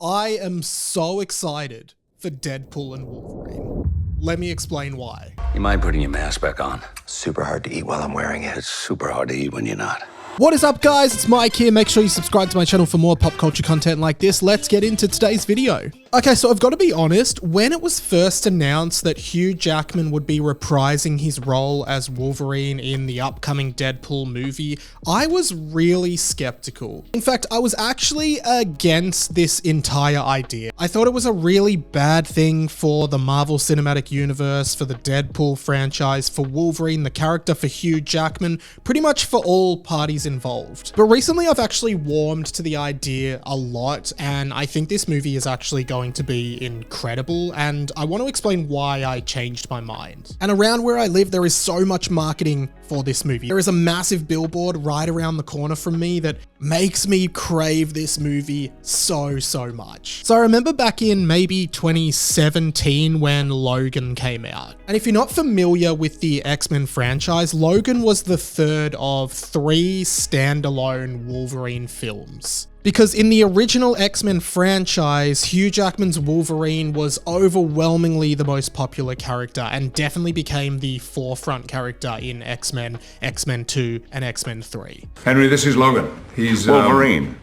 I am so excited for Deadpool and Wolverine. Let me explain why. You mind putting your mask back on? Super hard to eat while I'm wearing it. It's super hard to eat when you're not. What is up, guys? It's Mike here. Make sure you subscribe to my channel for more pop culture content like this. Let's get into today's video. Okay, so I've got to be honest, when it was first announced that Hugh Jackman would be reprising his role as Wolverine in the upcoming Deadpool movie, I was really skeptical. In fact, I was actually against this entire idea. I thought it was a really bad thing for the Marvel Cinematic Universe, for the Deadpool franchise, for Wolverine, the character, for Hugh Jackman, pretty much for all parties involved. But recently I've actually warmed to the idea a lot, and I think this movie is actually going to be incredible, and I want to explain why I changed my mind. And around where I live, there is so much marketing for this movie. There is a massive billboard right around the corner from me that makes me crave this movie so much. So I remember back in maybe 2017 when Logan came out. And if you're not familiar with the X-Men franchise, Logan was the third of 3 standalone Wolverine films. Because in the original X-Men franchise, Hugh Jackman's Wolverine was overwhelmingly the most popular character and definitely became the forefront character in X-Men, X-Men 2, and X-Men 3. Henry, this is Logan. He's Wolverine.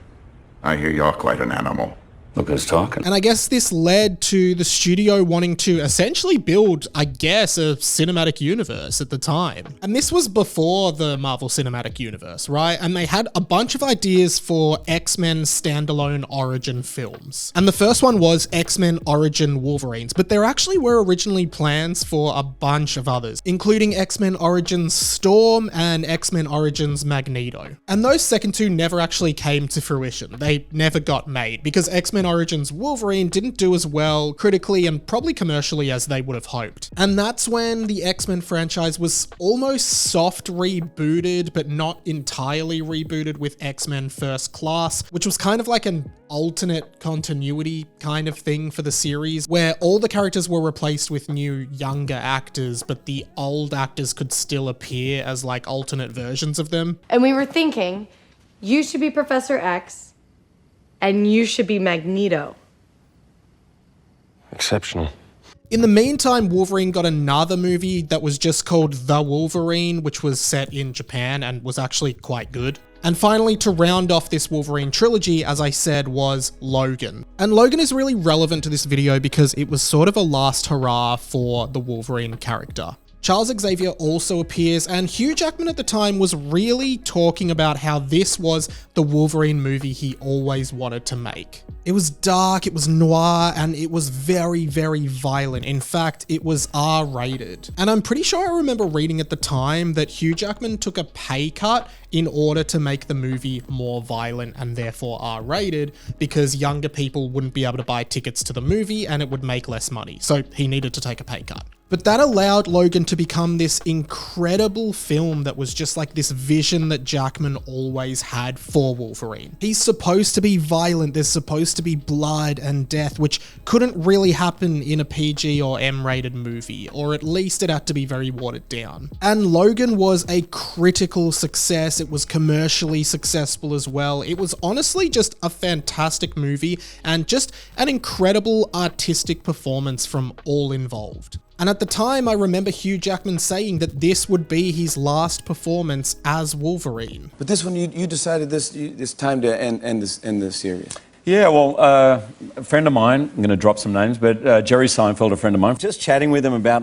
I hear you're quite an animal. Look who's talking. And I guess this led to the studio wanting to essentially build, I guess, a cinematic universe at the time. And this was before the Marvel Cinematic Universe, right? And they had a bunch of ideas for X-Men standalone origin films. And the first one was X-Men Origin Wolverines, but there actually were originally plans for a bunch of others, including X-Men Origins Storm and X-Men Origins Magneto. And those second two never actually came to fruition. They never got made because X-Men Origins Wolverine didn't do as well critically and probably commercially as they would have hoped. And that's when the X-Men franchise was almost soft rebooted, but not entirely rebooted with X-Men First Class, which was kind of like an alternate continuity kind of thing for the series, where all the characters were replaced with new younger actors, but the old actors could still appear as like alternate versions of them. And we were thinking, you should be Professor X, and you should be Magneto. Exceptional. In the meantime, Wolverine got another movie that was just called The Wolverine, which was set in Japan and was actually quite good. And finally, to round off this Wolverine trilogy, as I said, was Logan. And Logan is really relevant to this video because it was sort of a last hurrah for the Wolverine character. Charles Xavier also appears, and Hugh Jackman at the time was really talking about how this was the Wolverine movie he always wanted to make. It was dark, it was noir, and it was very violent. In fact, it was R-rated. And I'm pretty sure I remember reading at the time that Hugh Jackman took a pay cut in order to make the movie more violent and therefore R-rated, because younger people wouldn't be able to buy tickets to the movie and it would make less money. So he needed to take a pay cut. But that allowed Logan to become this incredible film that was just like this vision that Jackman always had for Wolverine. He's supposed to be violent, there's supposed to be blood and death, which couldn't really happen in a PG or M-rated movie, or at least it had to be very watered down. And Logan was a critical success, it was commercially successful as well. It was honestly just a fantastic movie and just an incredible artistic performance from all involved. And at the time, I remember Hugh Jackman saying that this would be his last performance as Wolverine. But this one, you decided this time to end the series. Yeah, well, a friend of mine, I'm going to drop some names, but Jerry Seinfeld, a friend of mine, just chatting with him about,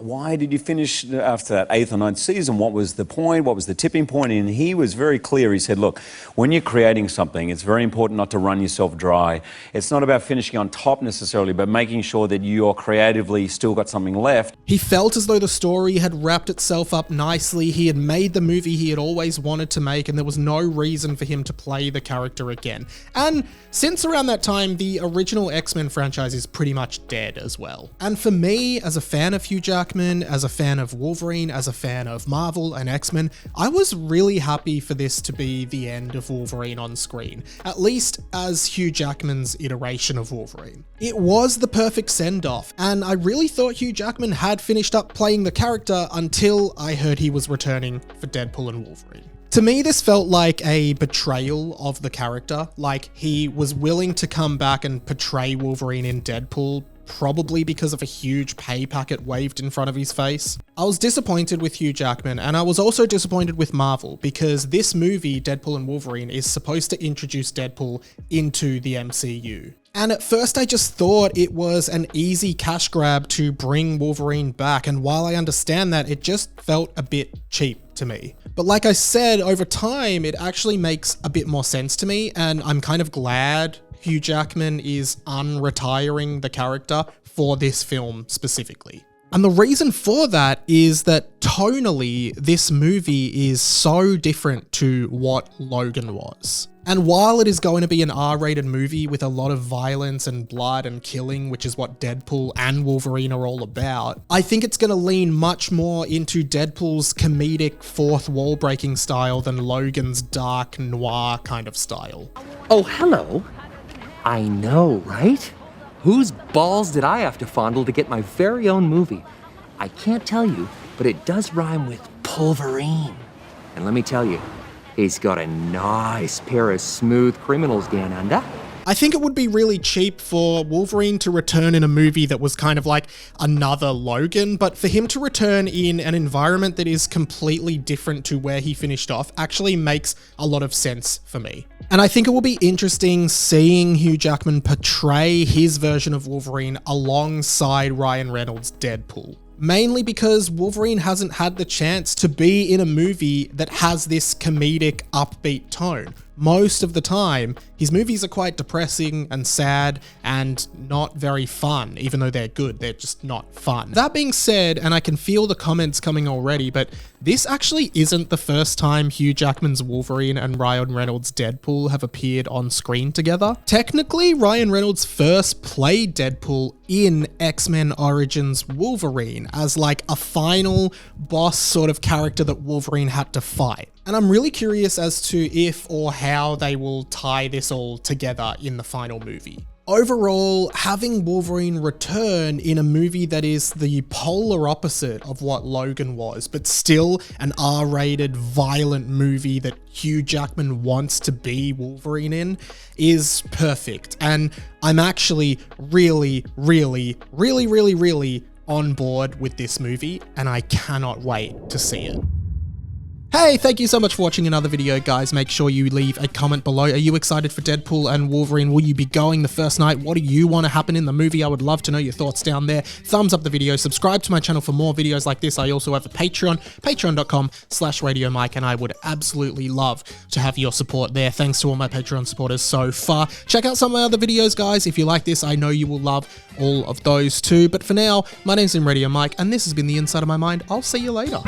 why did you finish after that 8th or 9th season? What was the point? What was the tipping point? And he was very clear. He said, look, when you're creating something, it's very important not to run yourself dry. It's not about finishing on top necessarily, but making sure that you're creatively still got something left. He felt as though the story had wrapped itself up nicely. He had made the movie he had always wanted to make, and there was no reason for him to play the character again. And since around that time, the original X-Men franchise is pretty much dead as well. And for me, as a fan of Hugh Jackman, as a fan of Wolverine, as a fan of Marvel and X-Men, I was really happy for this to be the end of Wolverine on screen, at least as Hugh Jackman's iteration of Wolverine. It was the perfect send-off, and I really thought Hugh Jackman had finished up playing the character until I heard he was returning for Deadpool and Wolverine. To me, this felt like a betrayal of the character. Like, he was willing to come back and portray Wolverine in Deadpool, probably because of a huge pay packet waved in front of his face. I was disappointed with Hugh Jackman, and I was also disappointed with Marvel, because this movie, Deadpool and Wolverine, is supposed to introduce Deadpool into the MCU. And at first I just thought it was an easy cash grab to bring Wolverine back, and while I understand that, it just felt a bit cheap to me. But like I said, over time, it actually makes a bit more sense to me, and I'm kind of glad Hugh Jackman is unretiring the character for this film specifically. And the reason for that is that tonally, this movie is so different to what Logan was. And while it is going to be an R-rated movie with a lot of violence and blood and killing, which is what Deadpool and Wolverine are all about, I think it's going to lean much more into Deadpool's comedic fourth wall breaking style than Logan's dark noir kind of style. Oh, hello. I know, right? Whose balls did I have to fondle to get my very own movie? I can't tell you, but it does rhyme with Pulverine. And let me tell you, he's got a nice pair of smooth criminals down under. I think it would be really cheap for Wolverine to return in a movie that was kind of like another Logan, but for him to return in an environment that is completely different to where he finished off actually makes a lot of sense for me. And I think it will be interesting seeing Hugh Jackman portray his version of Wolverine alongside Ryan Reynolds' Deadpool. Mainly because Wolverine hasn't had the chance to be in a movie that has this comedic, upbeat tone. Most of the time, his movies are quite depressing and sad and not very fun, even though they're good, they're just not fun. That being said, and I can feel the comments coming already, but this actually isn't the first time Hugh Jackman's Wolverine and Ryan Reynolds' Deadpool have appeared on screen together. Technically, Ryan Reynolds first played Deadpool in X-Men Origins Wolverine as like a final boss sort of character that Wolverine had to fight. And I'm really curious as to if or how they will tie this all together in the final movie. Overall, having Wolverine return in a movie that is the polar opposite of what Logan was, but still an R-rated, violent movie that Hugh Jackman wants to be Wolverine in, is perfect. And I'm actually really on board with this movie, and I cannot wait to see it. Hey, thank you so much for watching another video, guys. Make sure you leave a comment below. Are you excited for Deadpool and Wolverine? Will you be going the first night? What do you want to happen in the movie? I would love to know your thoughts down there. Thumbs up the video, subscribe to my channel for more videos like this. I also have a Patreon, patreon.com/RadioMike, and I would absolutely love to have your support there. Thanks to all my Patreon supporters so far. Check out some of my other videos, guys. If you like this, I know you will love all of those too. But for now, my name's Radio Mike, and this has been The Inside of My Mind. I'll see you later.